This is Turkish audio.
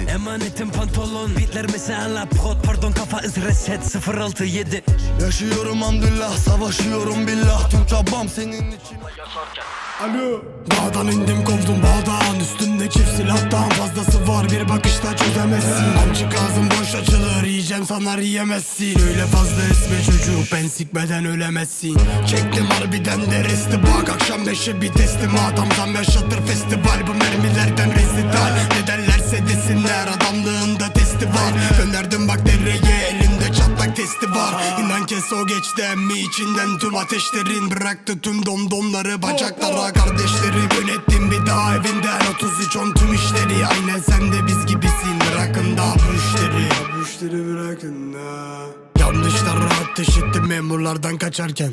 Emanetim pantolon, beatler mesela la prod. Pardon kafa iz reset 067. Yaşıyorum hamdülillah, savaşıyorum billah. Tüm çabam senin için. Alo. Dağdan indim kovdum bağdan, üstünde çift silahtan fazlası var, bir bakışta çözemezsin. Amcık ağzım boş açılır, yiyeceğim sanar yiyemezsin. Öyle fazla esme çocuk, ben sikmeden ölemezsin. Çektim harbiden de resti bak, akşam 5'e bir teslimat. Zam yaşatır festival, bu mermilerden rezital. Ne derlerse desinler, adamlığında testi var. Gönderdim bak dereye, elimde çatlak testi var. İnan kes o geçti emmi, içinden tüm ateşlerin. Bıraktı tüm domdomları bacaklara kardeşleri. Yönettim bir daha evinden 33-10 tüm işleri. Aynen sen de biz gibisin, bırakın daha bu işleri. Bu işleri bırakın da. Yanlışlara ateş ettim memurlardan kaçarken.